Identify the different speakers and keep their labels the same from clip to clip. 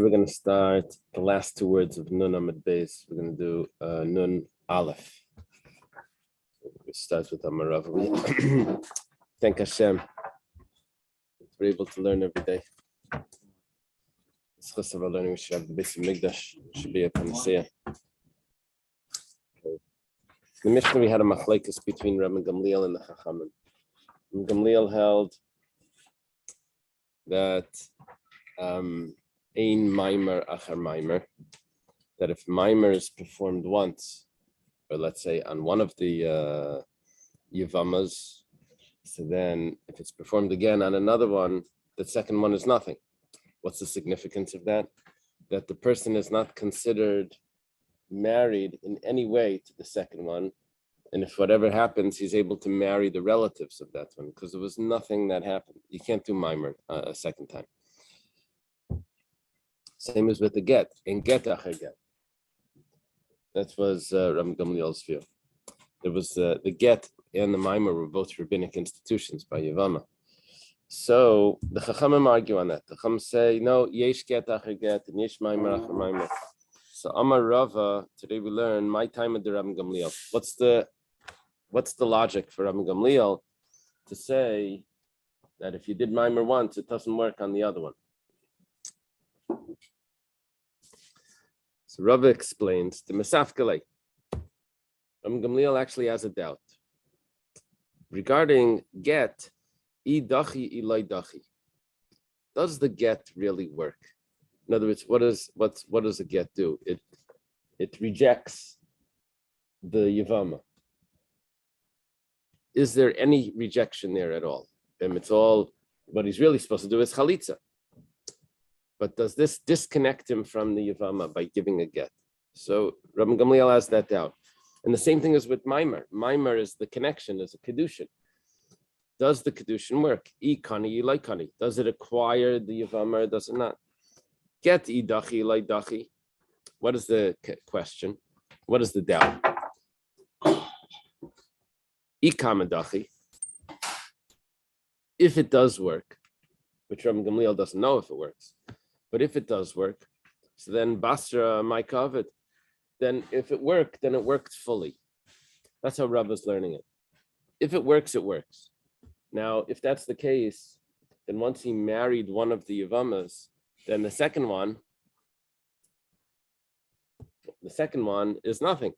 Speaker 1: We're going to start the last two words of Nun Amid Beis. We're going to do Nun Aleph. We start with Amarav. Thank Hashem. We're able to learn every day. It's chas of our learning. We should have the Beis Mikdash. Should be a panacea. Okay. In the Mishnah, we had a machlekes between Reb and Gamliel and the Chachamim. And Gamliel held that ein maimer achar maimer, that if maimer is performed once, or let's say on one of the Yevamos, so then if it's performed again on another one, the second one is nothing. What's the significance of that? That the person is not considered married in any way to the second one, and if whatever happens, he's able to marry the relatives of that one, because there was nothing that happened. You can't do maimer a second time. Same as with the get, in get acher get. That was Rabbi Gamliel's view. There was the get and the maimer were both rabbinic institutions by Yevama. So the Chachamim argue on that. The Chachamim say, no, yesh get acher get, and yesh maimer acher maimer. So Amar Rava, today we learn my time of the Rabbi Gamliel. What's the logic for Rabbi Gamliel to say that if you did maimer once, it doesn't work on the other one? So Rava explains the Mesafkalei. Rabbi Gamliel actually has a doubt regarding get. Idachi ilai dachi. Does the get really work? In other words, what does the get do? It rejects the Yevama. Is there any rejection there at all? And it's all what he's really supposed to do is chalitza. But does this disconnect him from the Yevama by giving a get? So Rabbi Gamliel has that doubt. And the same thing is with Maimer. Maimer is the connection, is a kedushin. Does the kedushin work? Ikani, ilaikani. Does it acquire the Yevama or does it not? Get idachi, ilaidachi. What is the question? What is the doubt? Ikamadachi. If it does work, which Rabbi Gamliel doesn't know if it works, but if it does work, so then Basra, my covet, then if it worked, then it worked fully. That's how Rav is learning it. If it works, it works. Now, if that's the case, then once he married one of the Yevamas, then the second one is nothing,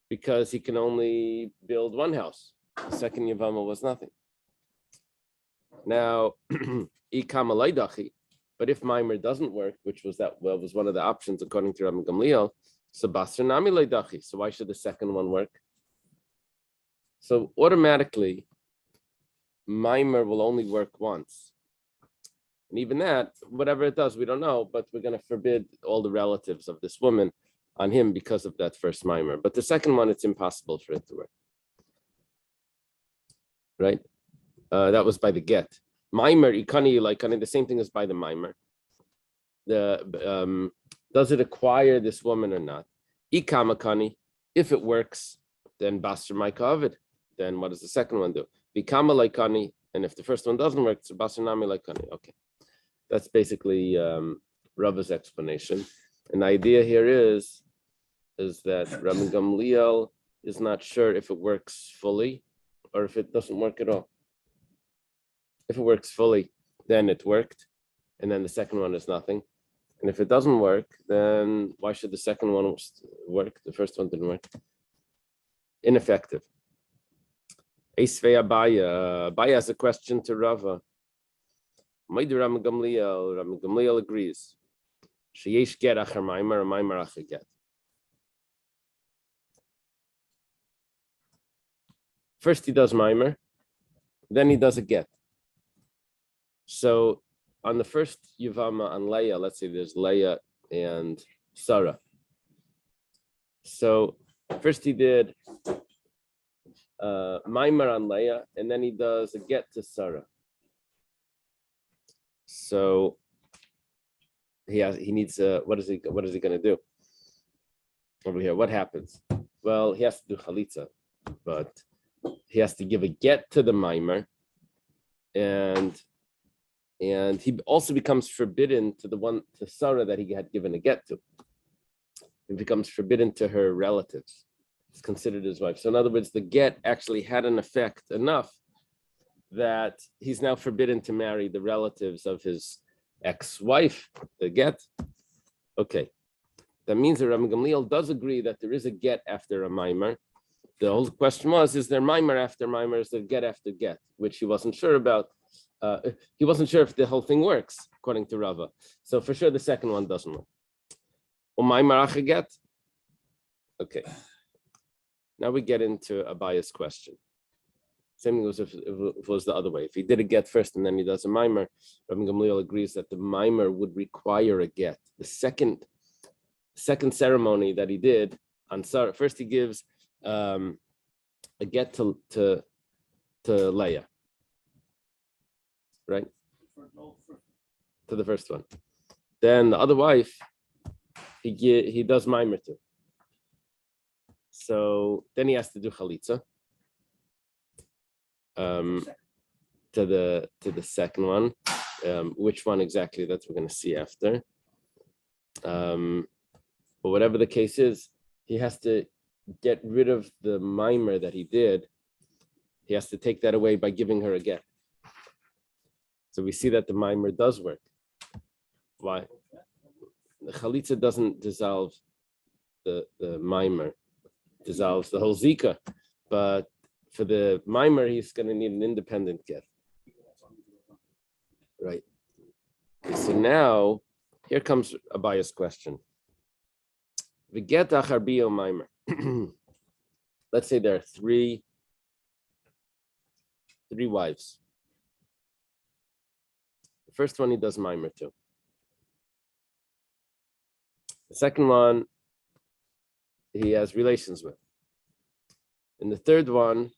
Speaker 1: because he can only build one house. The second Yevama was nothing. Now, Ikamalaidachi. But if Maimer doesn't work, which was one of the options according to Rabbi Gamliel, so Basra Nami Leidachi. So why should the second one work? So automatically, Maimer will only work once. And even that, whatever it does, we don't know, but we're going to forbid all the relatives of this woman on him because of that first Maimer. But the second one, it's impossible for it to work. Right? That was by the get. Maimer, ikani, laikani, the same thing as by the Maimer. Does it acquire this woman or not? Ikamakani, if it works, then Basra Maikavid. Then what does the second one do? Bikama laikani, and if the first one doesn't work, it's Basra Nami laikani. Okay. That's basically Rava's explanation. And the idea here is that Rabbi Gamliel is not sure if it works fully or if it doesn't work at all. If it works fully, then it worked, and then the second one is nothing. And if it doesn't work, then why should the second one work? The first one didn't work. Ineffective. Eisvei Abaya. Abaya has a question to Rava. Maidu Rabbi Gamliel. Rabbi Gamliel agrees. Sheyesh get achar maimer, or maimer achar get. First he does maimer, then he does a get. So on the first Yevama on Leah, let's say there's Leah and Sarah. So first he did Maimer on Leah, and then he does a get to Sarah. So he needs what is he going to do over here? What happens? Well, he has to do chalitza, but he has to give a get to the Maimer, and And he also becomes forbidden to Sarah that he had given a get to. He becomes forbidden to her relatives. It's considered his wife. So in other words, the get actually had an effect enough that he's now forbidden to marry the relatives of his ex-wife, the get. Okay. That means that Rabbi Gamliel does agree that there is a get after a mimer. The whole question was, is there mimer after mimer? Is there get after get? Which he wasn't sure about. He wasn't sure if the whole thing works, according to Rava. So for sure, the second one doesn't work. Mimer acha get? Okay. Now we get into Abaya's question. Same thing as if it was the other way. If he did a get first and then he does a mimer, Rabbi Gamliel agrees that the mimer would require a get. The second ceremony that he did on Sarah, first he gives a get to Leah, right? To the first one. Then the other wife, he does mimer to. So then he has to do chalitza to the second one. Which one exactly? That's what we're going to see after. But whatever the case is, he has to get rid of the mimer that he did. He has to take that away by giving her a get. So we see that the mimer does work. Why? The chalitza doesn't dissolve the mimer, it dissolves the whole zika. But for the mimer, he's going to need an independent get. Right. So now, here comes Abaya's question. The get acharbio mimer. Let's say there are three wives. The first one he does mimer to. The second one he has relations with. And the third one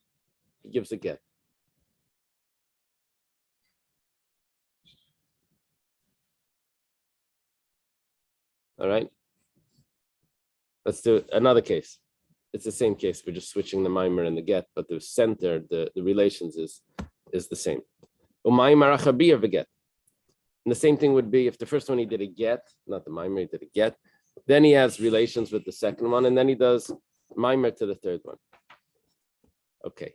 Speaker 1: he gives a get. All right. Let's do another case. It's the same case. We're just switching the mimer and the get, but the center, the relations is the same. And the same thing would be if the first one he did a get, not the mimer, he did a get. Then he has relations with the second one, and then he does mimer to the third one. Okay.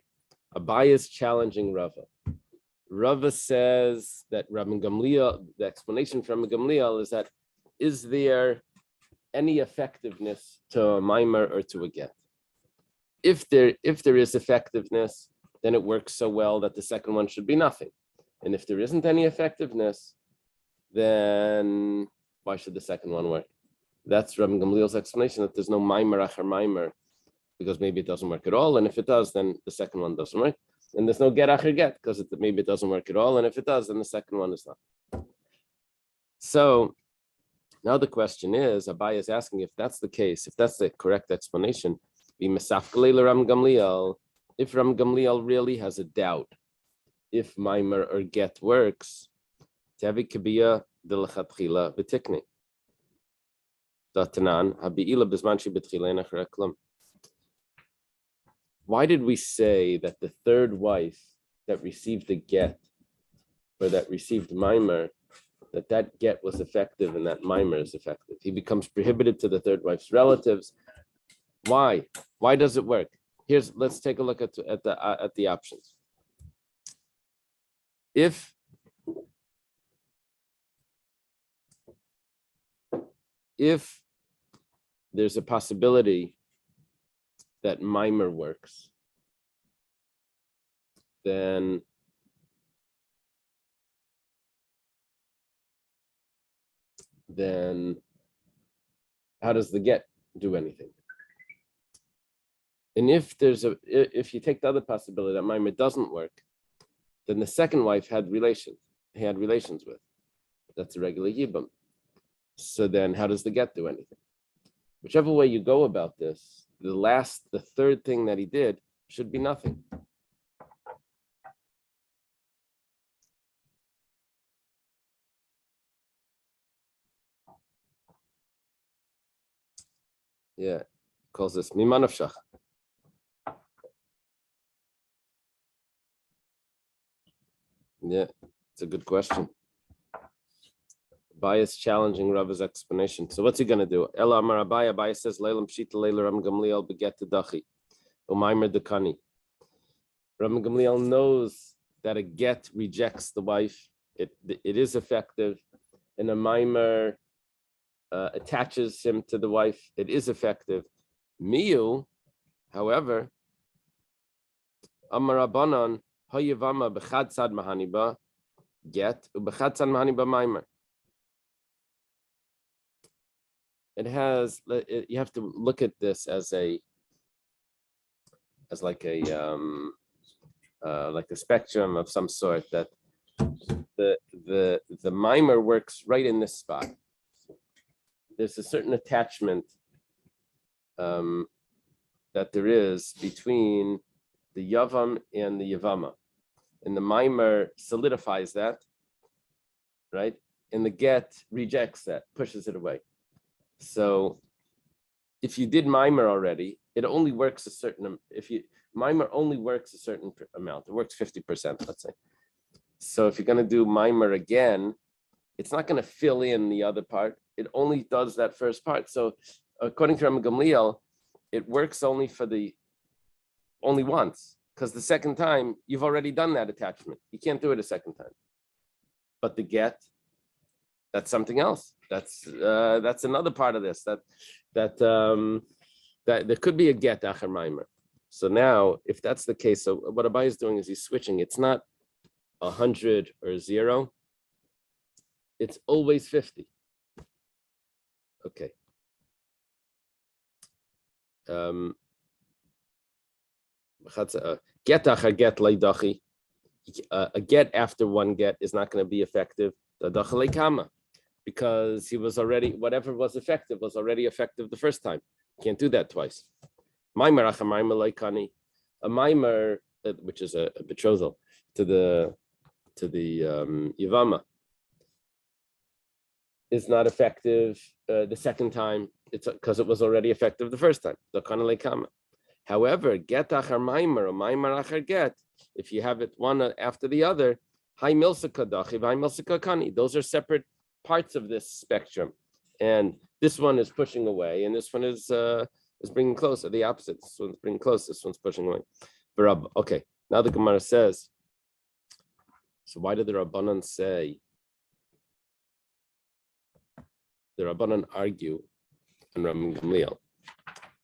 Speaker 1: Abaye is challenging Rava. Rava says that Rabbi Gamliel, the explanation from Rabbi Gamliel is that, is there any effectiveness to a mimer or to a get? If there is effectiveness, then it works so well that the second one should be nothing. And if there isn't any effectiveness, then why should the second one work? That's Rabbi Gamliel's explanation, that there's no mimer achar mimer, because maybe it doesn't work at all. And if it does, then the second one doesn't work. And there's no get achar get, because maybe it doesn't work at all. And if it does, then the second one is not. So now the question is, Abaye is asking, if that's the case, if that's the correct explanation, be mesafkalei Ram Gamliel, if Ram Gamliel really has a doubt if mimer or get works, tavi kabiya delachatchila v'tikni. Datanan habiila bizmanshi betchila nachar klam. Why did we say that the third wife that received the get, or that received mimer, that get was effective and that mimer is effective? He becomes prohibited to the third wife's relatives. Why? Why does it work? Let's take a look at the options. If there's a possibility that mimer works, then how does the get do anything? And if you take the other possibility that mimer doesn't work, then the second wife had relations with. That's a regular yibam. So then how does the get do anything? Whichever way you go about this, the third thing that he did should be nothing. Yeah, calls this miman of shach. Yeah, it's a good question. Abai is challenging Rava's explanation. So what's he going to do? Ela Amar Abai. Abai says, Leilam Pshita Leila Ram Gamliel beget Dachi. Umaimer Dekani. Ram Gamliel knows that a get rejects the wife. It is effective. And a mimer attaches him to the wife. It is effective. Miu, however, Amar Abanan Hayavama Bechad Sad Mahaniba get Ubechad Sad Mahaniba mimer. It has. You have to look at this as like a spectrum of some sort. That the mimer works right in this spot. There's a certain attachment that there is between the yavam and the yavama, and the mimer solidifies that, right? And the get rejects that, pushes it away. So if you did mimer already, it only works a certain, mimer only works a certain amount. It works 50%, let's say. So if you're going to do mimer again, it's not going to fill in the other part. It only does that first part. So according to Ram Gamliel, it works only once, because the second time you've already done that attachment. You can't do it a second time. But the get, that's something else. That's another part of this. That there could be a get acher mimer. So now, if that's the case, so what Abai is doing is he's switching. It's not 100 or 0. It's always 50. Okay. Get acher get leidachi. A get after one get is not going to be effective. Because he was already, whatever was effective the first time. Can't do that twice. Maimer acha maimer laikani. A maimer, which is a betrothal to the Yevama, is not effective the second time. It's because it was already effective the first time. However, get achar maimer or maimer achar get, if you have it one after the other, hai milsika dachi, hai milsika kani. Those are separate parts of this spectrum, and this one is pushing away, and this one is bringing closer. The opposite. This one's bringing close. This one's pushing away. Okay. Now the Gemara says. So why did the Rabbanan say? The Rabbanan argue on Ram Gamliel.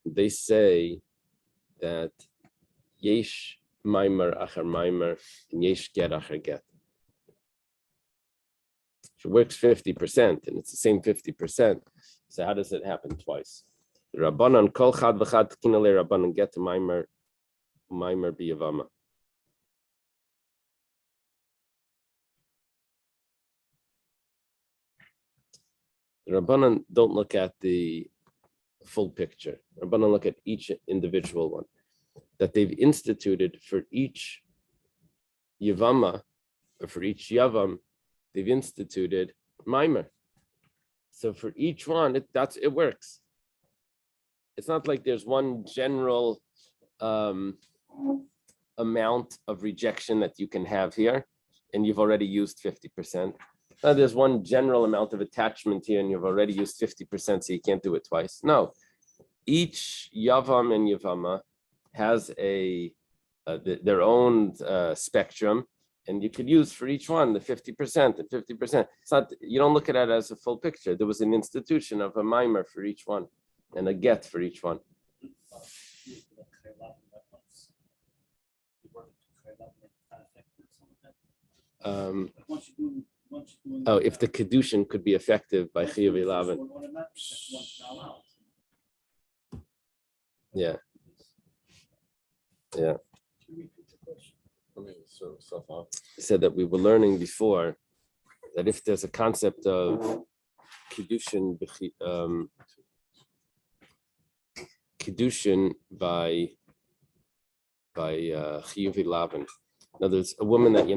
Speaker 1: They say that yesh maimer achar maimer and yesh get achar get. If it works 50% and it's the same 50%, so how does it happen twice? The Rabbanan kol chad v'chad kinale Rabbanan get to maimer biyavama. The Rabbanan don't look at the full picture. The Rabbanan look at each individual one that they've instituted for each Yevama or for each Yavam. They've instituted mimer. So for each one, it works. It's not like there's one general amount of rejection that you can have here, and you've already used 50%. Now there's one general amount of attachment here, and you've already used 50%, so you can't do it twice. No, each Yavam and Yavama has their own spectrum. And you could use for each one the 50% and 50%. It's not, you don't look at it as a full picture. There was an institution of a mimer for each one and a get for each one. If the kedushin could be effective by chiyuv elaven. Yeah. He said that we were learning before that if there's a concept of kedushin by chiyuv elaven. Now, there's a woman that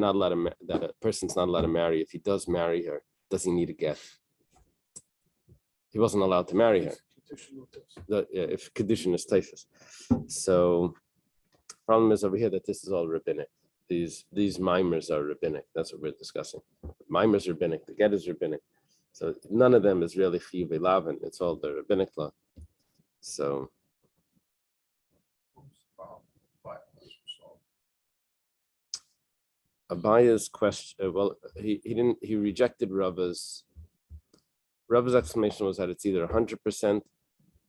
Speaker 1: that a person's not allowed to marry. If he does marry her, does he need a get? He wasn't allowed to marry her. If kedushin is typhus. So, problem is over here that this is all rabbinic. These mimers are rabbinic. That's what we're discussing. Mimers are rabbinic. The get is rabbinic. So none of them is really chiyuv lavin. It's all the rabbinic law. So Abaya's question. He rejected Rava's. Rava's explanation was that it's either 100%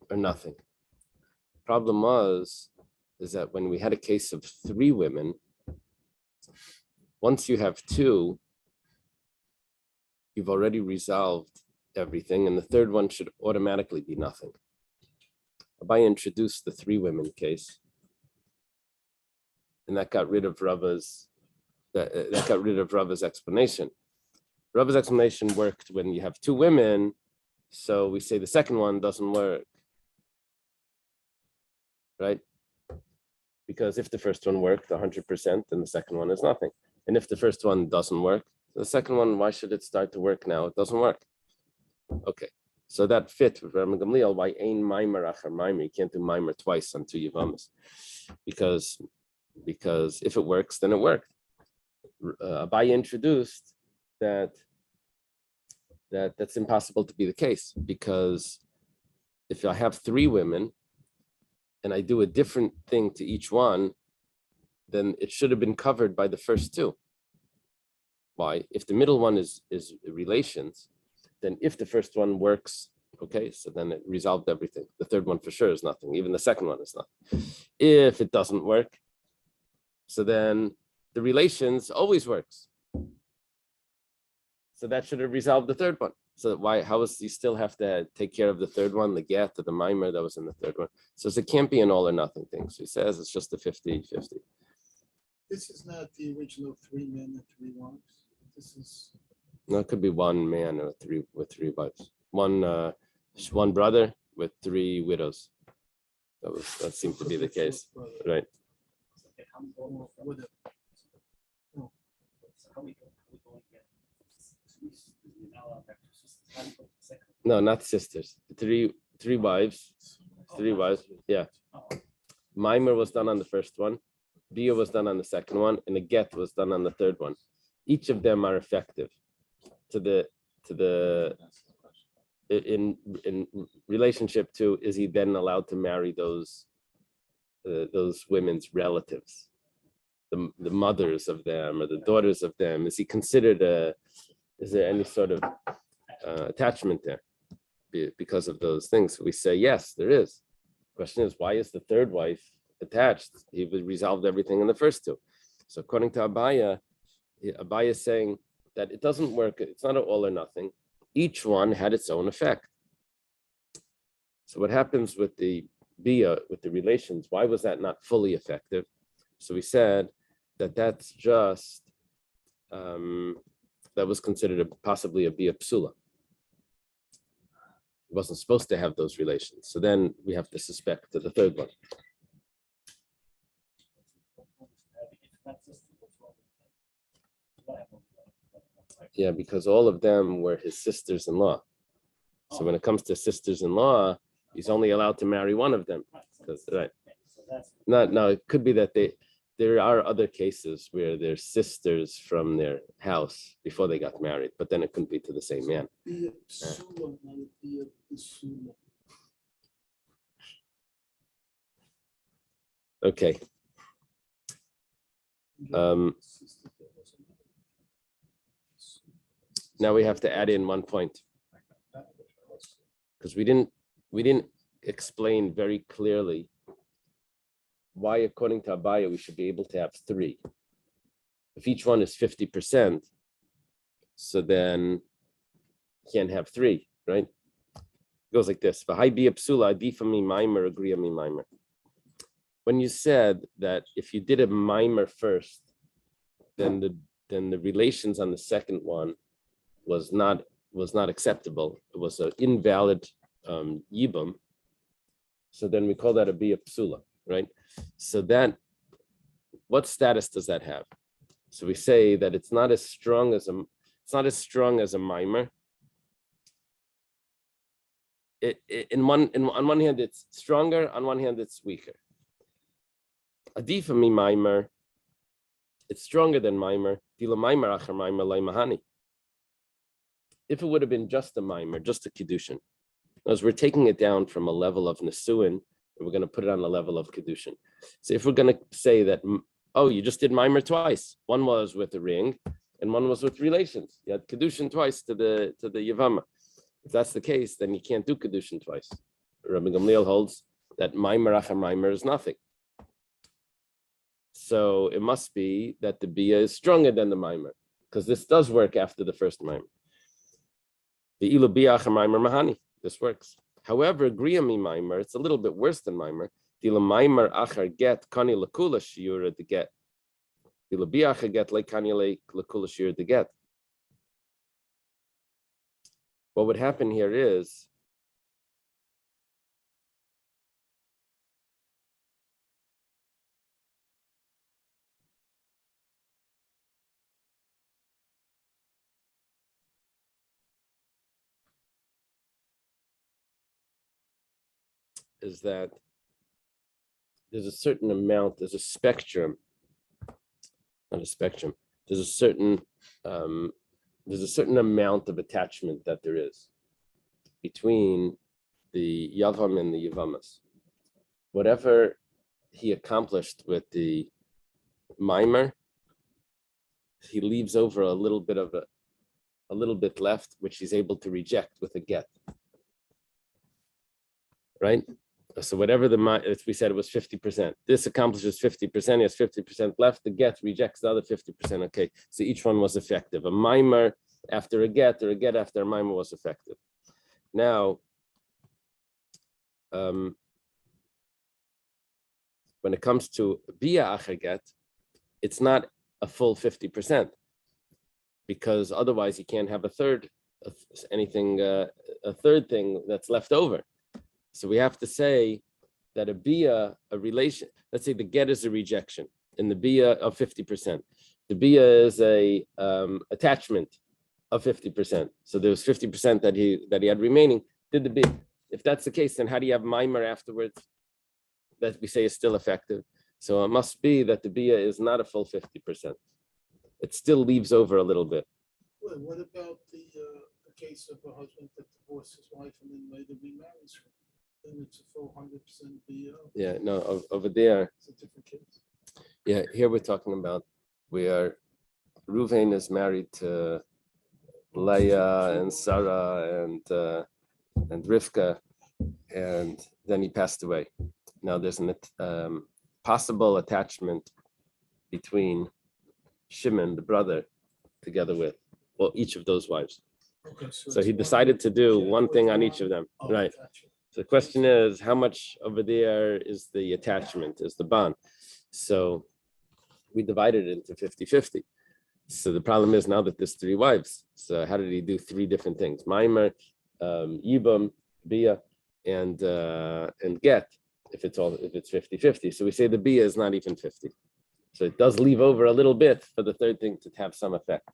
Speaker 1: or nothing. Problem is that when we had a case of 3 women, once you have 2, you've already resolved everything, and the third one should automatically be nothing. Abaye introduced the 3 women case, and that got rid of Rava's explanation. Rava's explanation worked when you have 2 women, so we say the second one doesn't work, right? Because if the first one worked 100%, then the second one is nothing. And if the first one doesn't work, the second one, why should it start to work now? It doesn't work. Okay, so that fit with Rabbi Gamliel. Why ain maimer achar maimer? You can't do maimer twice on 2 Yevamos, because if it works, then it worked. Abaye introduced that's impossible to be the case, because if I have 3 women and I do a different thing to each one, then it should have been covered by the first 2. Why? If the middle one is relations, then if the first one works, okay, so then it resolved everything. The third one for sure is nothing. Even the second one is nothing. If it doesn't work, so then the relations always works. So that should have resolved the third one. So you still have to take care of the third one, the get or the mimer that was in the third one. So it can't be an all or nothing thing. So he says it's just a 50-50.
Speaker 2: This is not the original 3 men and 3 wives. This is
Speaker 1: No, it could be 1 man or 3 with 3 wives. One brother with 3 widows. That seemed to be the case, right? No, not sisters. 3 wives. 3 wives. Yeah. Mimer was done on the first one. Bia was done on the second one, and the get was done on the third one. Each of them are effective in relationship to, is he then allowed to marry those women's relatives, the mothers of them or the daughters of them? Is he considered is there any sort of attachment there because of those things? We say yes, there is. Question is, why is the third wife attached? He resolved everything in the first 2. So according to Abaye is saying that it doesn't work. It's not an all or nothing. Each one had its own effect. So what happens with the bia, with the relations, why was that not fully effective? So we said that's just that was considered possibly a bia psula. It wasn't supposed to have those relations. So then we have to suspect to the third one. Yeah, because all of them were his sisters-in-law. So when it comes to sisters-in-law, he's only allowed to marry one of them. Right. No, it could be that there are other cases where they're sisters from their house before they got married, but then it couldn't be to the same man. Okay. Now we have to add in 1 point, because we didn't explain very clearly why, according to Abaye, we should be able to have 3. If each one is 50%, so then you can't have 3, right? It goes like this. When you said that if you did a mimer first, then the relations on the second one was not acceptable. It was an invalid yibum. So then we call that a bia psula, right? So that, what status does that have? So we say that it's not as strong as a mimer. On one hand it's stronger, on one hand it's weaker. Adifa mi mimer, it's stronger than mimer. If if it would have been just a mimer, just a Kedushin, as we're taking it down from a level of Nesuin, and we're going to put it on the level of Kedushin. So if we're going to say that, oh, you just did mimer twice. One was with the ring, and one was with relations. You had Kedushin twice to the Yevama. If that's the case, then you can't do Kedushin twice. Rabbi Gamliel holds that mimer after mimer is nothing. So it must be that the bia is stronger than the mimer, because this does work after the first mimer. The ilu bia after mimer mahani. This works. However, griyami mimer, it's a little bit worse than mimer. The mimer achar get kani lakula shiura the get. The bia achar get like kani lakula shiura the get. What would happen here is that there's a certain amount, there's a spectrum, not a spectrum, there's a certain amount of attachment that there is between the Yavam and the Yavamas. Whatever he accomplished with the mimer, he leaves over a little bit left, which he's able to reject with a get. Right? So whatever if we said it was 50%, this accomplishes 50%, he has 50% left, the get rejects the other 50%. Okay, so each one was effective. A mimer after a get or a get after a mimer was effective. Now, when it comes to bia acher get, it's not a full 50%, because otherwise you can't have a third thing that's left over. So we have to say that a bia, a relation, let's say the get is a rejection, and the bia of 50%. The bia is a attachment of 50%. So there was 50% that he had remaining. Did the bia? If that's the case, then how do you have mimer afterwards that we say is still effective? So it must be that the bia is not a full 50%. It still leaves over a little bit.
Speaker 2: Well, what about the case of a husband that divorced his wife and then later remarries her? Then it's a full 100% BO.
Speaker 1: Yeah, no, over there.
Speaker 2: It's a different case.
Speaker 1: Yeah, here we're talking about where Reuven is married to Leah and Sarah and Rivka, and then he passed away. Now there's a possible attachment between Shimon, the brother, together with each of those wives.
Speaker 2: Okay,
Speaker 1: so he decided to do one thing on each of them, right?
Speaker 2: Gotcha.
Speaker 1: So the question is, how much over there is the attachment, is the bond? So we divided it into 50-50. So the problem is now that there's three wives. So how did he do three different things? Mimer, Yibam, Bia, and get, if it's 50-50. So we say the Bia is not even 50. So it does leave over a little bit for the third thing to have some effect.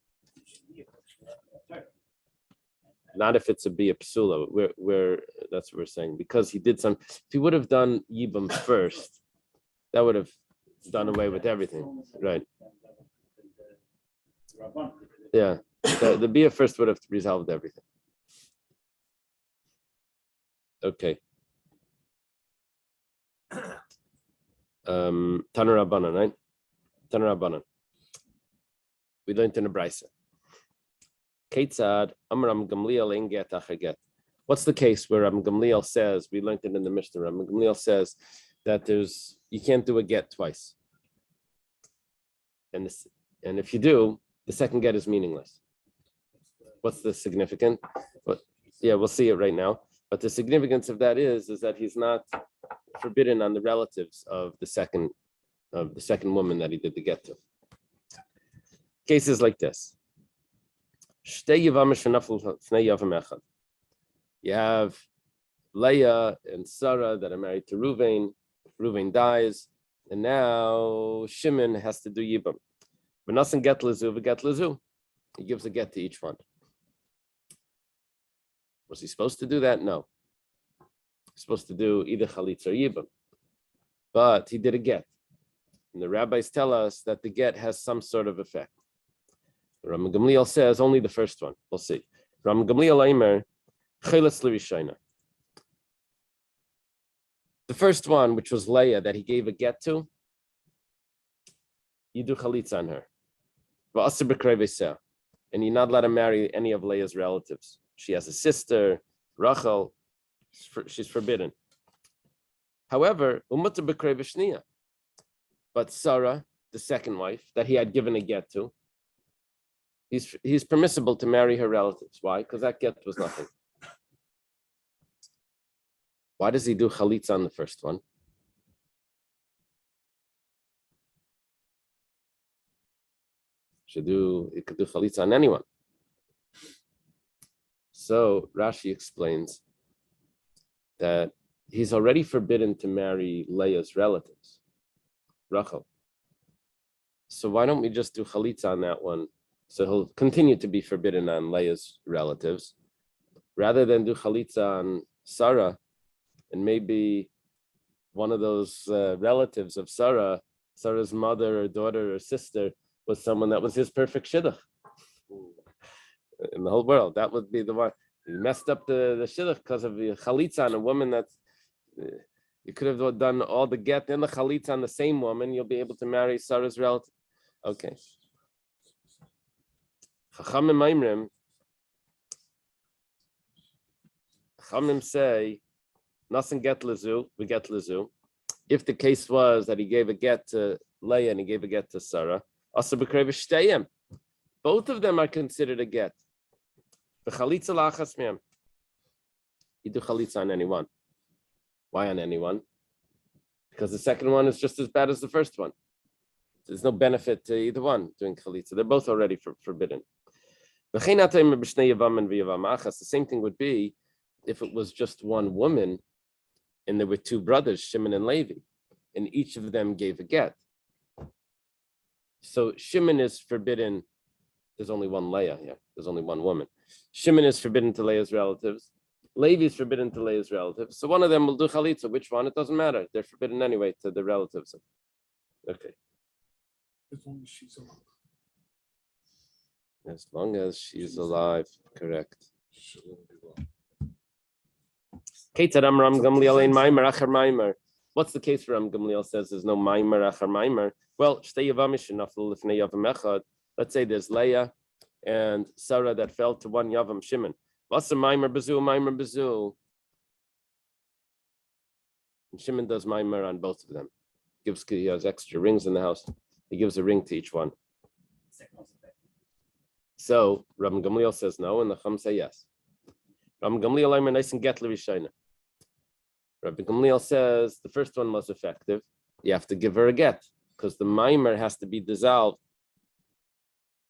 Speaker 1: Not if it's a bia psula, where that's what we're saying, because he did some. If he would have done yibam first, that would have done away with everything, right? Yeah, the bia first would have resolved everything. Okay. Taner Rabbanan, right? Taner Rabbanan. We learned in the Brisa. Ketzad Amram Gamliel in get acher get. What's the case where Gamliel says, we learned it in the Mishnah, Gamliel says that you can't do a get twice. And if you do, the second get is meaningless. What's the significance? Yeah, we'll see it right now. But the significance of that is that he's not forbidden on the relatives of the second woman that he did the get to. Cases like this. You have Leah and Sarah that are married to Reuven. Reuven dies, and now Shimon has to do Yibam. V'nasan get lezu. He gives a get to each one. Was he supposed to do that? No. He's supposed to do either chalitza or Yibam. But he did a get. And the rabbis tell us that the get has some sort of effect. Rabbi Gamliel says only the first one. We'll see. Ram Gamliel Aimer, Chelas L'Rishayna. The first one, which was Leah, that he gave a get to, you do chalitza on her. And you're not allowed to marry any of Leah's relatives. She has a sister, Rachel, she's forbidden. However, but Sarah, the second wife that he had given a get to, he's permissible to marry her relatives. Why? Because that get was nothing. Why does he do chalitza on the first one? He could do chalitza on anyone. So Rashi explains that he's already forbidden to marry Leah's relatives, Rachel. So why don't we just do chalitza on that one? So he'll continue to be forbidden on Leah's relatives, rather than do chalitza on Sarah, and maybe one of those relatives of Sarah's mother or daughter or sister, was someone that was his perfect shidduch in the whole world. That would be the one. He messed up the shidduch because of the chalitza on a woman that's. You could have done all the get and the chalitza on the same woman. You'll be able to marry Sarah's relative. Okay. Chachamim say, nothing get lezu, we get lezu. If the case was that he gave a get to Leah and he gave a get to Sarah, both of them are considered a get. You do chalitza on anyone. Why on anyone? Because the second one is just as bad as the first one. There's no benefit to either one doing chalitza. They're both already forbidden. The same thing would be if it was just one woman and there were two brothers, Shimon and Levi, and each of them gave a get. So Shimon is forbidden. There's only one Leah here. There's only one woman. Shimon is forbidden to Leah's relatives. Levi is forbidden to Leah's relatives. So one of them will do chalitza. Which one? It doesn't matter. They're forbidden anyway to the relatives. Okay.
Speaker 2: As long as she's alive.
Speaker 1: As long as she's alive. Correct. What's the case for Ram Gamliel says there's no maimer achar maimer? Well, let's say there's Leah and Sarah that fell to one Yavam Shimon. What's the maimer bezu? And Shimon does maimer on both of them. He has extra rings in the house. He gives a ring to each one. So Ram Gamliel says no, and the Chum say yes. Ram Gamliel aimer nice and get l'rishayna. Rabbi Gamliel says the first one was effective. You have to give her a get because the maimer has to be dissolved,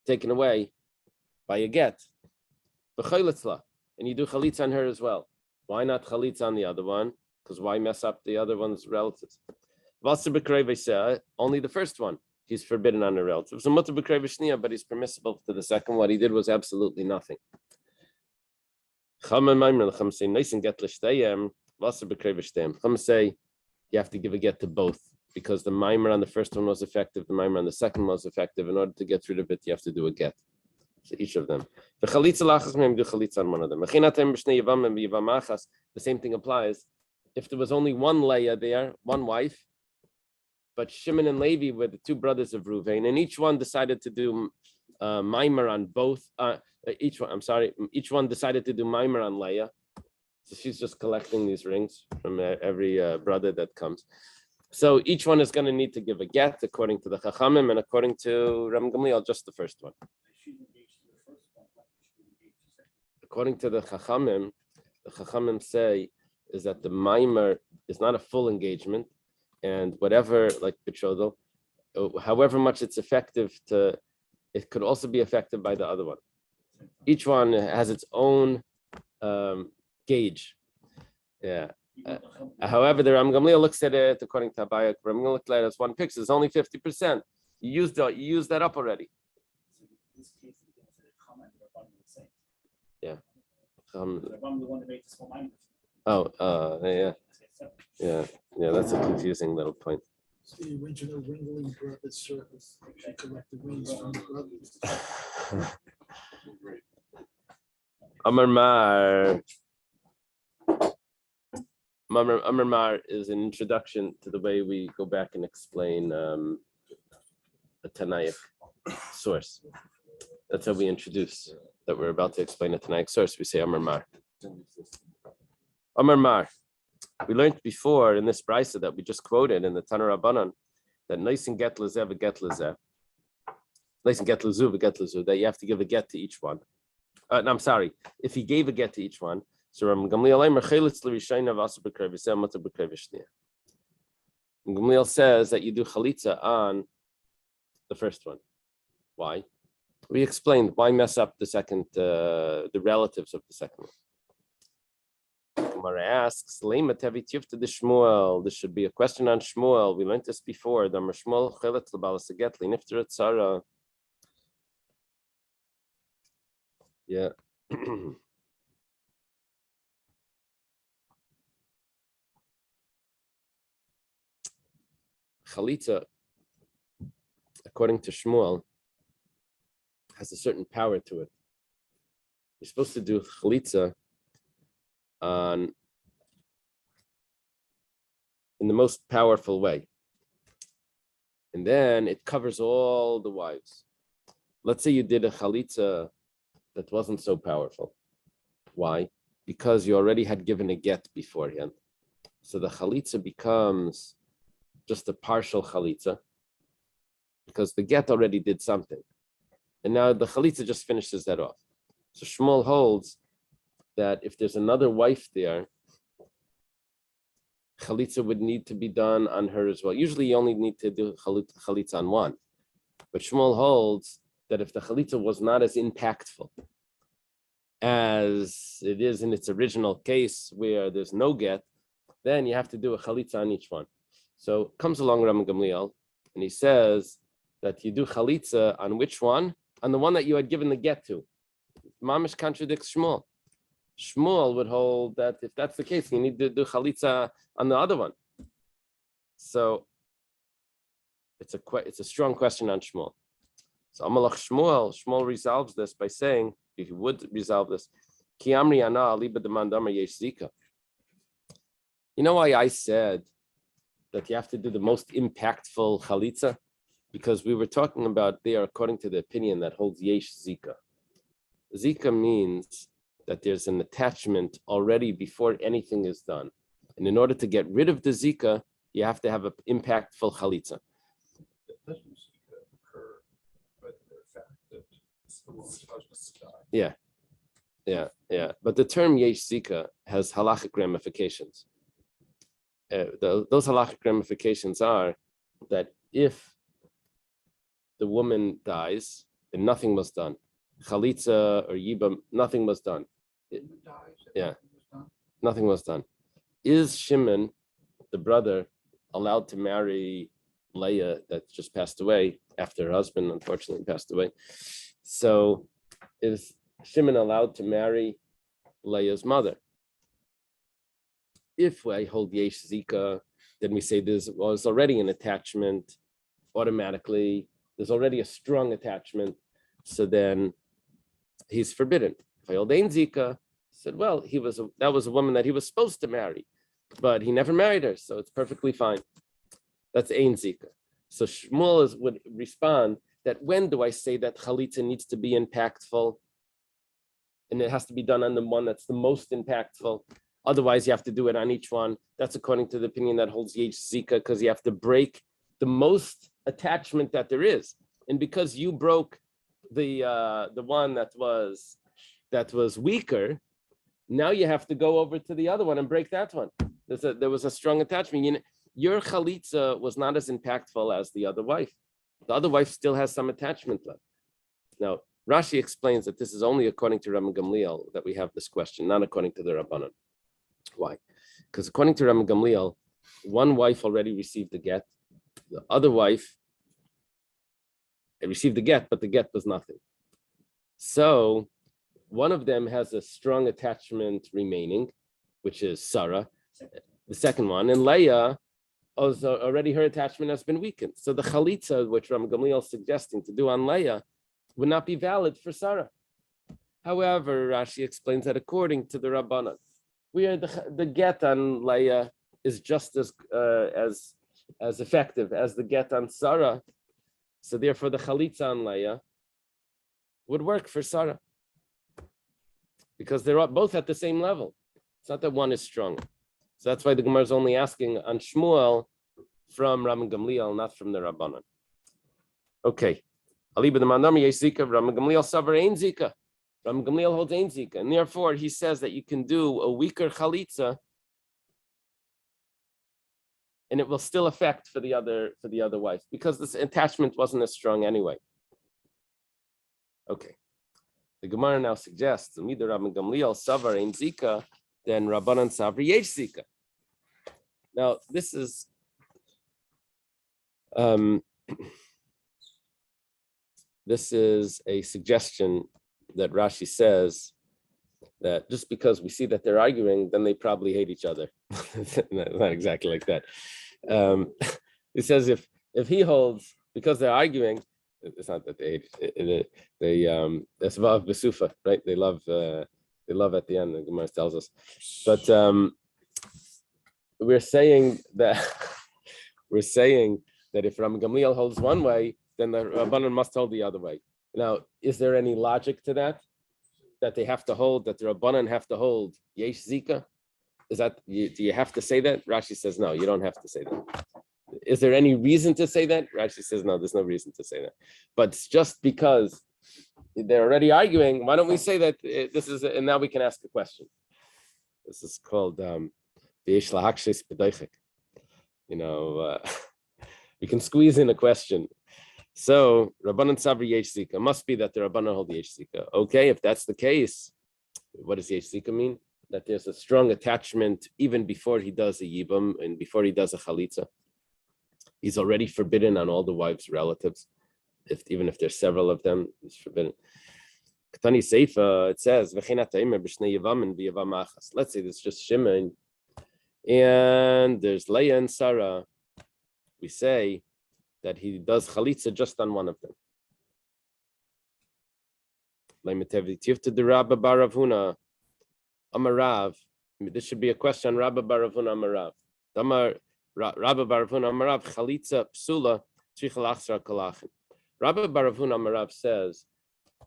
Speaker 1: taken away by a get. And you do chalitza on her as well. Why not chalitza on the other one? Because why mess up the other one's relatives? Only the first one. He's forbidden on her relatives. But he's permissible to the second. What he did was absolutely nothing. Some say you have to give a get to both because the maimer on the first one was effective, the maimer on the second one was effective. In order to get rid of it, you have to do a get. So each of them. The chalitza lachas mem do chalitza on one of them. The same thing applies. If there was only one Leah there, one wife, but Shimon and Levi were the two brothers of Ruvain, and each one decided to do maimer on both. Each one decided to do maimer on Leah. So she's just collecting these rings from every brother that comes. So each one is going to need to give a get according to the Chachamim, and according to Ram Gamliel, just the first one. According to the Chachamim say is that the maimer is not a full engagement, and whatever, like betrothal, however much it's effective it could also be affected by the other one. Each one has its own gauge. Yeah. However, the Ram Gamliel looks at it according to Abaye. Ram Gamliel looks at it as one picture. It's only 50%. You used that up already. Yeah. Yeah. That's a confusing little point.
Speaker 2: It's the original Ringling Brothers service. She collected rings from the brothers.
Speaker 1: Amar Mar. Amar Mar is an introduction to the way we go back and explain a Tanaic source. That's how we introduce that we're about to explain a Tanaic source. We say Amar Mar. Amar Mar. We learned before in this brisa that we just quoted in the Tanur Rabbanan that nice and get lezeh v'get lezeh, nice and get lezu v'get lezu, that you have to give a get to each one. No, I'm sorry. If he gave a get to each one, so Gamliel says that you do chalitza on the first one. Why? We explained why mess up the second, the relatives of the second one. Gemara asks, "Lema tevi tivta de Shmuel." This should be a question on Shmuel. We learned this before. The Shmuel chelet lebalas agetli nifter tzara. Yeah. Chalitza, according to Shmuel, has a certain power to it. You're supposed to do chalitza in the most powerful way. And then it covers all the wives. Let's say you did a chalitza that wasn't so powerful. Why? Because you already had given a get beforehand. So the chalitza becomes just a partial chalitza because the get already did something. And now the chalitza just finishes that off. So Shmuel holds that if there's another wife there, chalitza would need to be done on her as well. Usually you only need to do chalitza on one. But Shmuel holds that if the chalitza was not as impactful as it is in its original case where there's no get, then you have to do a chalitza on each one. So comes along Rambam Gamliel, and he says that you do chalitza on which one? On the one that you had given the get to. Mamish contradicts Shmuel. Shmuel would hold that if that's the case, you need to do chalitza on the other one. So it's a strong question on Shmuel. So Amalach Shmuel resolves this by saying, if he would resolve this, Ki amri ana aliba demandama yesh zika. You know why I said that you have to do the most impactful chalitza? Because we were talking about they are according to the opinion that holds yesh zika. Zika means that there's an attachment already before anything is done. And in order to get rid of the zika, you have to have an impactful chalitza.
Speaker 3: Doesn't zika occur by the fact that someone's husband died?
Speaker 1: Yeah. But the term yesh zika has halachic ramifications. Those halachic ramifications are that if the woman dies and nothing was done, chalitza or yibam, nothing was done. Nothing was done. Is Shimon, the brother, allowed to marry Leah that just passed away after her husband unfortunately passed away? So is Shimon allowed to marry Leah's mother? If I hold yesh zika, then we say there was already an attachment automatically. There's already a strong attachment. So then he's forbidden. If I hold ein zika, said, well, that was a woman that he was supposed to marry, but he never married her, so it's perfectly fine. That's ein zika. So Shmuel would respond that when do I say that chalitza needs to be impactful, and it has to be done on the one that's the most impactful? Otherwise, you have to do it on each one. That's according to the opinion that holds yesh zika, because you have to break the most attachment that there is, and because you broke the one that was weaker, now you have to go over to the other one and break that one. There was a strong attachment. Your chalitza was not as impactful as the other wife. The other wife still has some attachment left. Now, Rashi explains that this is only according to Rambam Gamliel that we have this question, not according to the Rabbanan. Why? Because according to Rambam Gamliel, one wife already received the get. The other wife received the get, but the get was nothing. So one of them has a strong attachment remaining, which is Sarah, the second one, and Leah, also already her attachment has been weakened. So the chalitza, which Rambam Gamliel is suggesting to do on Leah, would not be valid for Sarah. However, Rashi explains that according to the Rabbanan, where the get on Leah is just as effective as the get on Sarah, so therefore the chalitza on Leah would work for Sarah because they're both at the same level. It's not that one is stronger. So that's why the Gemara is only asking on Shmuel from Ram Gamliel, not from the Rabbanan. Okay. Ali ben Manami Zika, Ram Gamliel Savar Ein Zika. Ram Gamliel holds Ein Zika. And therefore, he says that you can do a weaker chalitza and it will still affect for the other wife because this attachment wasn't as strong anyway. Okay. The Gemara now suggests either Ram Gamliel Savar Ein Zika, then Rabbanan Savar Yesh Zika. Now, this is this is a suggestion that Rashi says that just because we see that they're arguing, then they probably hate each other. Not exactly like that. He says if he holds because they're arguing, it's not that they hate. That's vav besufa, right? They love at the end. The Gemara tells us, but we're saying that if Ram Gamliel holds one way, then the Rabbanan must hold the other way. Now, is there any logic to that? That they have to hold, that the Rabbanan have to hold Yesh Zika? Do you have to say that? Rashi says, no, you don't have to say that. Is there any reason to say that? Rashi says, no, there's no reason to say that. But it's just because they're already arguing, why don't we say that and now we can ask a question. This is called V'yesh lahakshis b'doichek. We can squeeze in a question. So Rabbanan Savri Yesh Zika must be that the Rabbanan hold Yesh Zika. Okay, if that's the case, what does Yesh Zika mean? That there's a strong attachment even before he does a yibam and before he does a chalitza. He's already forbidden on all the wives' relatives, even if there's several of them, he's forbidden. Ketani Seifa, it says, let's say there's just Shimon, and there's Leah and Sarah. We say that he does chalitza just on one of them. Amarav. This should be a question. Rabba Baravuna Amarav. Rabba Baravuna Amarav chalitza psula tzricha lachzar kalachin. Rabba Baravuna Amarav says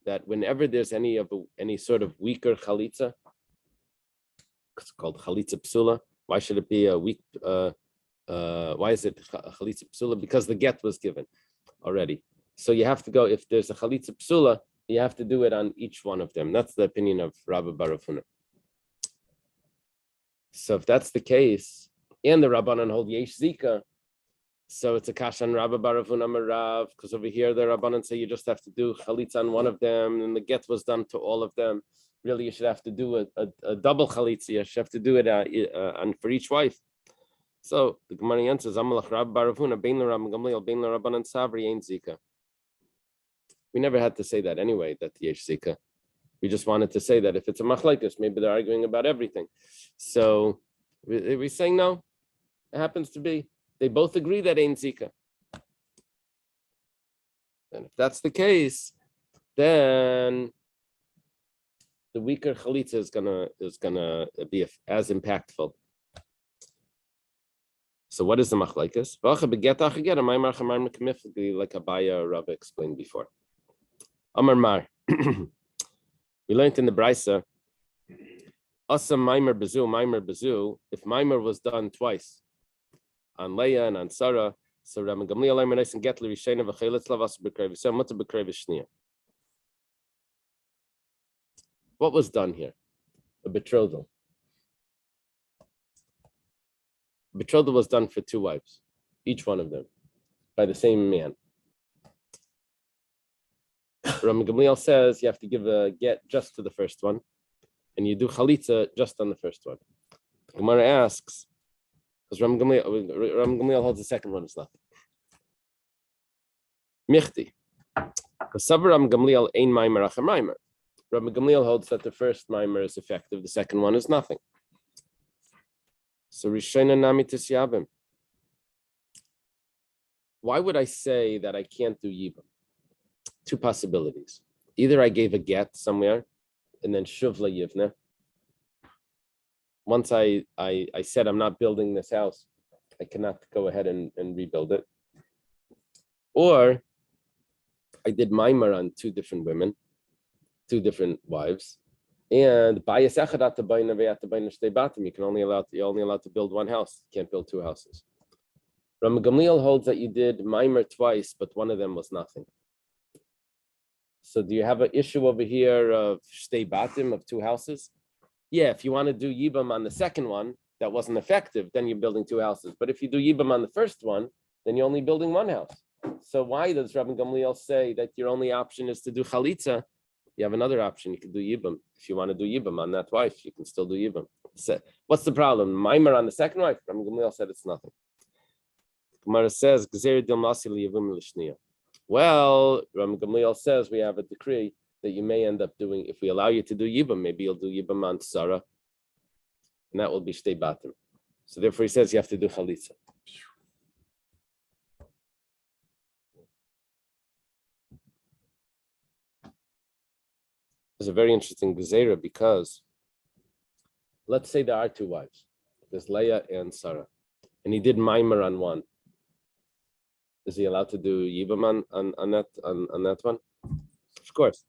Speaker 1: that whenever there's any sort of weaker chalitza, it's called chalitza psula. Why should it be a weak? Why is it chalitza psula? Because the get was given already. So you have to go, if there's a chalitza psula, you have to do it on each one of them. That's the opinion of Rabbi Barafuna. So if that's the case, and the Rabbanan hold Yesh Zika, so it's a kasha on Rabbi Barafuna Marav, because over here the Rabbanan say you just have to do chalitza on one of them, and the get was done to all of them. Really, you should have to do a double chalitza. You should have to do it for each wife. So the Gemara answers, Amalach Rab Baravuna, Bein Ram Gamliel, Bein Rabbanan Savri, Ain't Zika. We never had to say that anyway, that Yesh Zika. We just wanted to say that if it's a machlekes, maybe they're arguing about everything. So we're saying no, it happens to be. They both agree that Ain't Zika. And if that's the case, then the weaker chalitza is gonna be as impactful. So what is the machlekes? Like Abaya Rabbi explained before. Amar Mar. We learned in the Brisa, Asa Maimer Bezu, if Maimer was done twice, on Leah and on Sarah, so Ram Gamliel Aimer and Getli Rishena v'Cheletz Lavas B'Krev, so Mutter B'Krev Shnia. What was done here? A betrothal. Betrothal was done for two wives, each one of them, by the same man. Ram Gamliel says you have to give a get just to the first one, and you do chalitza just on the first one. Gemara asks, because Ram Gamliel holds the second one is nothing. Michti. Kasav Ram Gamliel ein maimer acher maimer. Ram Gamliel holds that the first maimer is effective, the second one is nothing. So Rishona Nami Tisyabim. Why would I say that I can't do Yibam? Two possibilities. Either I gave a get somewhere and then shuvla yivne. Once I said I'm not building this house, I cannot go ahead and rebuild it. Or I did maimer on two different women, two different wives, and you're only allowed to build one house. You can't build two houses. Ram Gamliel holds that you did maimer twice, but one of them was nothing. So do you have an issue over here of shtei batim, of two houses? Yeah, if you want to do yibam on the second one that wasn't effective, then you're building two houses. But if you do yibam on the first one, then you're only building one house. So why does Rabbi Gamliel say that your only option is to do chalitza? You have another option. You can do yibam. If you want to do yibam on that wife, you can still do yibam. So what's the problem? Maimer on the second wife? Rabbi Gamliel said it's nothing. Gemara says, well, Rabbi Gamliel says we have a decree that you may end up doing, if we allow you to do yibam, maybe you'll do yibam on Sarah, and that will be shtei batim. So therefore he says you have to do chalitza. It's a very interesting gezerah because let's say there are two wives. There's Leah and Sarah, and he did maimer on one. Is he allowed to do yibam on that one? Of course.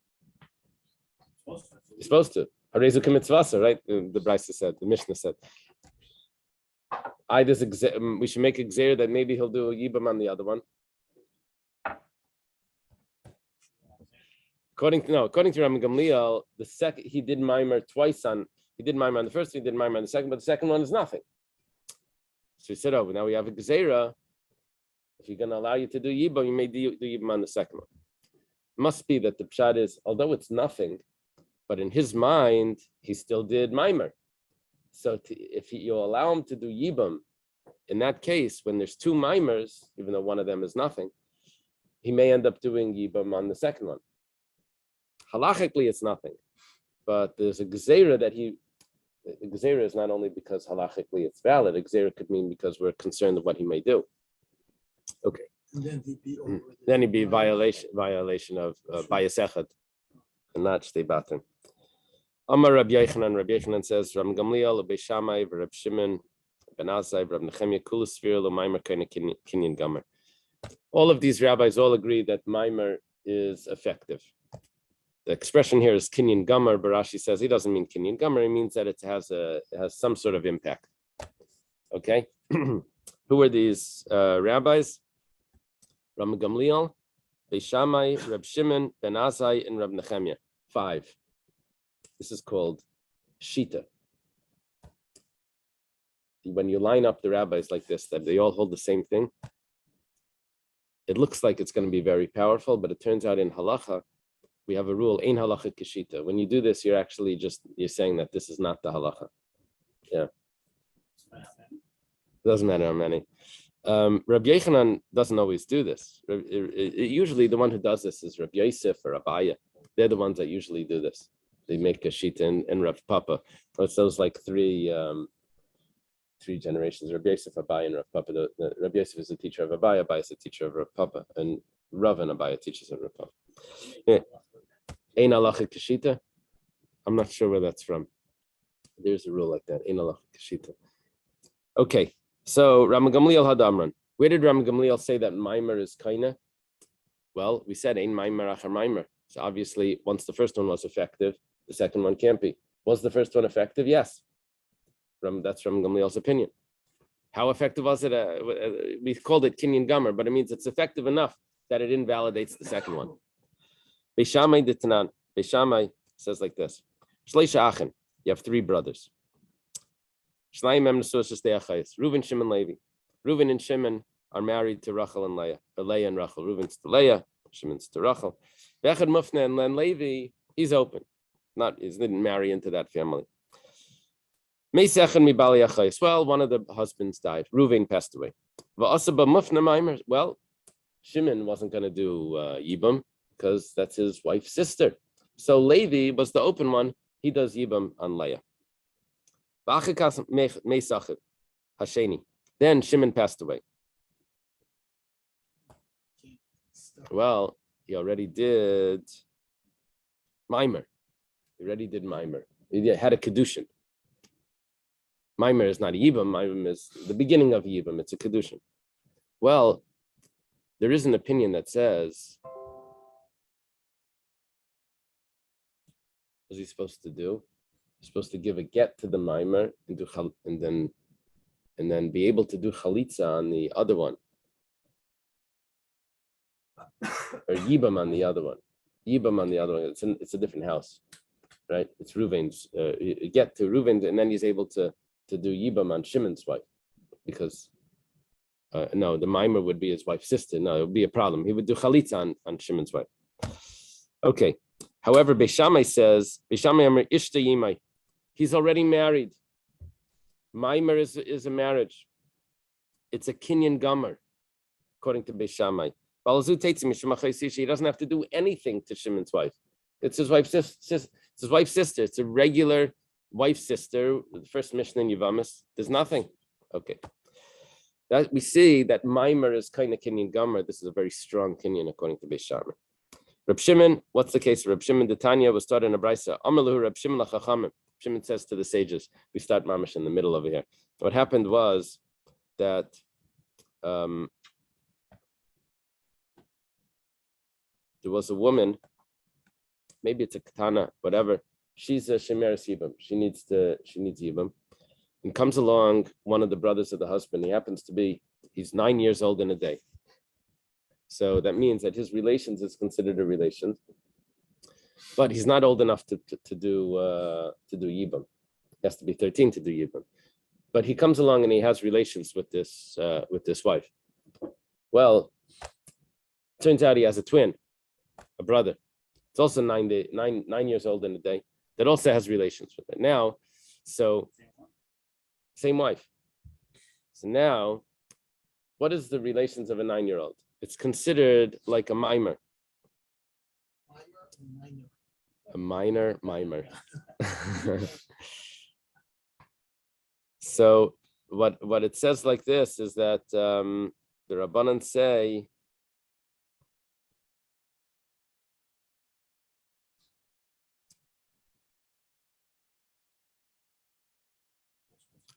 Speaker 1: He's supposed to. Harezu k'mitzvasa, right? The Brisa said, the Mishnah said. We should make a gzeir that maybe he'll do a yibam on the other one. According to Rabbi Gamliel, he did maimer twice on. He did maimer on the first, he did maimer on the second, but the second one is nothing. So he said, now we have a gzeira. If you're going to allow you to do yibam, you may do yibam on the second one. It must be that the pshat is, although it's nothing, but in his mind, he still did maimer. So if you allow him to do yibam, in that case, when there's two maimers, even though one of them is nothing, he may end up doing yibam on the second one. Halachically, it's nothing, but there's a gzeira that the gzeira is not only because halachically it's valid. A gzeira could mean because we're concerned of what he may do. Okay.
Speaker 2: And
Speaker 1: then he'd be violation of bayis echad, and not shtei batim. Amar Rabbi Yochanan says, Rabbi Gamliel, Rabbi Shammai, Rabbi Shimon, Ben Azai, Rabbi Nechemia, Kula Sfira, Maimer Kaina Kinyan Gomer. All of these rabbis all agree that Maimer is effective. The expression here is Kinyan Gomer, but Rashi says he doesn't mean Kinyan Gomer, he means that it has some sort of impact. Okay? Who are these rabbis? Rabbi Gamliel, Rabbi Shammai, Rabbi Shimon, Ben Azai, and Rabbi Nechemia. 5. This is called Shita. When you line up the rabbis like this, that they all hold the same thing, it looks like it's going to be very powerful, but it turns out in halacha, we have a rule, ein halacha kishita. When you do this, you're saying that this is not the halacha. Yeah. It doesn't matter how many. Rabbi Yochanan doesn't always do this. Usually the one who does this is Rabbi Yosef or Abaya. They're the ones that usually do this. They make a shita and Rav Papa. It's those like three generations. Rabbi Yosef, Abaya, and Rav Papa. Rabbi Yosef is the teacher of Abaya. Abaya is the teacher of Rav Papa, and Rav and Abaya teaches of Rav Papa. Ein halacha kashita. I'm not sure where that's from. There's a rule like that. Ein halacha kashita. Okay, so Rabbi Gamliel had Amran. Where did Rabbi Gamliel say that Maimer is kaina? Well, we said ein Maimer achar Maimer. So obviously, once the first one was effective, the second one can't be. Was the first one effective? Yes. That's from Gamliel's opinion. How effective was it? We called it Kinyan Gomer, but it means it's effective enough that it invalidates the second one. Beis Shammai Ditanan. Beis Shammai says like this: Shleisha Achen. You have 3 brothers. Shnaim Em Nesuos Shtei Achayos. Reuven, Shimon, Levi. Reuven and Shimon are married to Rachel and Leah. Or Leah and Rachel. Reuven's to Leah. Shimon's to Rachel. V'echad Mufne and then Levi. He's open. He didn't marry into that family. Well, one of the husbands died. Reuven passed away. Well, Shimon wasn't going to do Yibam because that's his wife's sister. So Levi was the open one. He does Yibam on Leah. Then Shimon passed away. Well, he already did Maimer. He already did Maimer. He had a Kedushin. Maimer is not a Yibam. Maimer is the beginning of a Yibam. It's a Kedushin. Well, there is an opinion that says, what's he supposed to do? He's supposed to give a get to the Maimer and then be able to do Chalitza on the other one. Or Yibam on the other one. Yibam on the other one. It's a different house, right? It's Reuven's. You get to Reuven's, and then he's able to do Yibam on Shimon's wife, because no, the mimer would be his wife's sister. No, it would be a problem. He would do Chalitza on Shimon's wife. Okay. However, Beis Shammai says, Beis Shammai Amar Ishta Yimai. He's already married. Mimer is a marriage. It's a Kinyan Gomer, according to Beis Shammai. He doesn't have to do anything to Shimon's wife. It's his wife's sister. It's his wife's sister. It's a regular wife's sister. The first Mishnah in Yevamos. There's nothing. Okay. That we see that Maimer is kind of Kinyan Gomer. This is a very strong Kinyan according to Beis Shammai. Reb Shimon, what's the case? Reb Shimon the Tanya was started in a brisa. Amalahu Reb Shimon lachachamim. Shimon says to the sages, we start mamash in the middle over here. What happened was that there was a woman, maybe it's a katana, whatever. She's a shemeres yibam. She needs yibam. And comes along one of the brothers of the husband. He happens to be, he's 9 years old in a day. So that means that his relations is considered a relation, but he's not old enough to do yibam. He has to be 13 to do yibam. But he comes along and he has relations with this wife. Well, turns out he has a twin, a brother. It's also 9 years old in a day. That also has relations with it. Now, so same wife. So now, what is the relations of a 9-year-old? It's considered like a mimer. A minor mimer. So what it says like this is that the Rabbanan say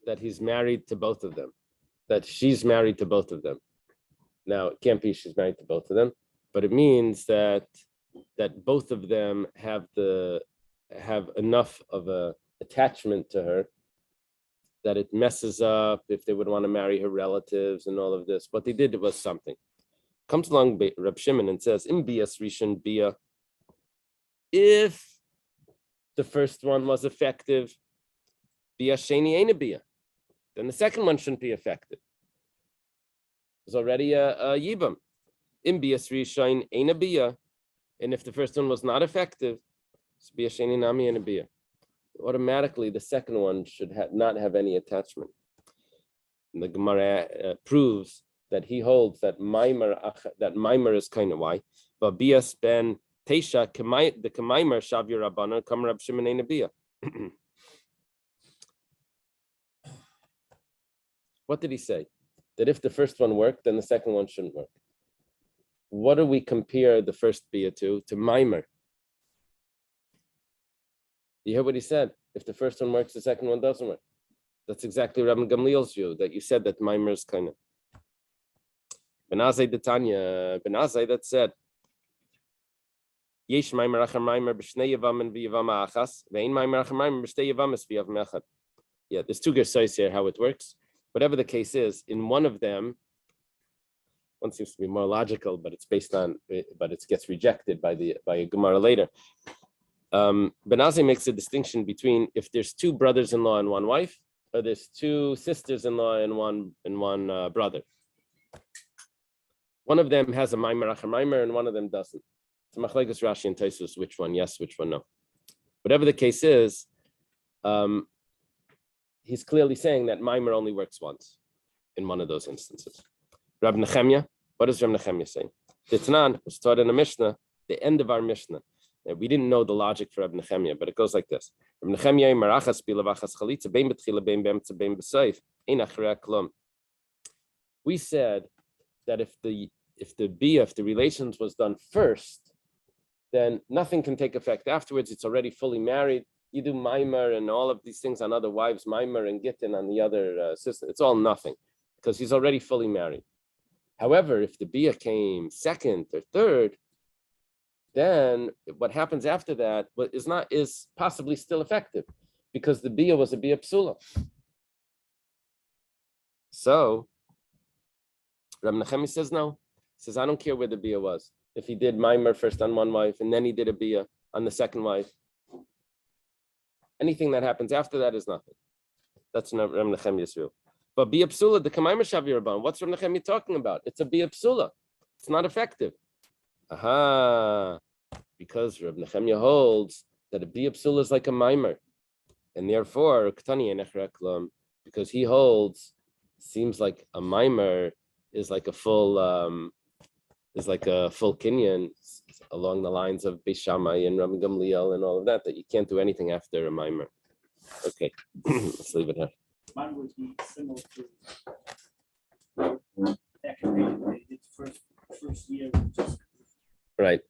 Speaker 1: that he's married to both of them, that she's married to both of them. Now, it can't be she's married to both of them, but it means that both of them have enough of a attachment to her that it messes up if they would want to marry her relatives and all of this. What they did was something. Comes along Reb Shimon and says, "In bias rishon bia, if the first one was effective, bia sheni ain't a bia, then the second one shouldn't be effective. There's already a yibam. In bias rishon ain't a bia, and if the first one was not effective, it's bia sheni nami ain't a bia. Automatically, the second one should not have any attachment." And the Gemara proves that he holds that Maimer is kind of why. But bias ben teisha the Kemaimer shavir rabbanan kam Rab Shimon ein a bia. What did he say? That if the first one worked, then the second one shouldn't work. What do we compare the first bia to? To Maimer. You hear what he said? If the first one works, the second one doesn't work. That's exactly Rabbi Gamliel's view, that you said that Maimer is kind of. Benazai the Tanya, Benazai that said, Yesh Maimer achar Maimer b'shnei Yevamin v'Yevama achas, ve'ein Maimer achar Maimer b'shtei Yevamis v'Yevam echad. Yeah, there's two gersais here, how it works. Whatever the case is, in one of them, one seems to be more logical, but it gets rejected by a Gemara later. Benazai makes a distinction between if there's two brothers-in-law and one wife, or there's two sisters-in-law and one brother. One of them has a maimer achar maimer, and one of them doesn't. So machlekes Rashi and Tosfos, which one yes, which one no. Whatever the case is, he's clearly saying that maimer only works once in one of those instances. Rab Nechemia, what does Rab Nechemia say? The Tanan was taught in a Mishnah, the end of our Mishnah. We didn't know the logic for Rab Nechemia, but it goes like this. Rab Nechemia marachas bilavachas chalitza bein betchila bein be'emtza bein b'seif ein achrei klum. We said that if the relations was done first, then nothing can take effect afterwards. It's already fully married. You do mimer and all of these things on other wives, mimer and gittin on the other sister. It's all nothing because he's already fully married. However, if the bia came second or third, then what happens after that is possibly still effective because the bia was a bia psula. So Rabbi Nechemi says no. He says, I don't care where the bia was. If he did mimer first on one wife and then he did a bia on the second wife, anything that happens after that is nothing. That's Rabbi Nechemi's view. But bia psula, the kamaymer shavi rabban. What's Rabbi Nechemi talking about? It's a bia psula. It's not effective. Aha, because Rabbi Nechemi holds that a bia psula is like a mimer, and therefore because he holds, seems like a mimer is like a full kinyan along the lines of Beis Shammai and Rabbi Gamliel and all of that you can't do anything after a mimer. Okay, let's leave it here.
Speaker 4: Mine would be similar to that they did first year. Just
Speaker 1: Right.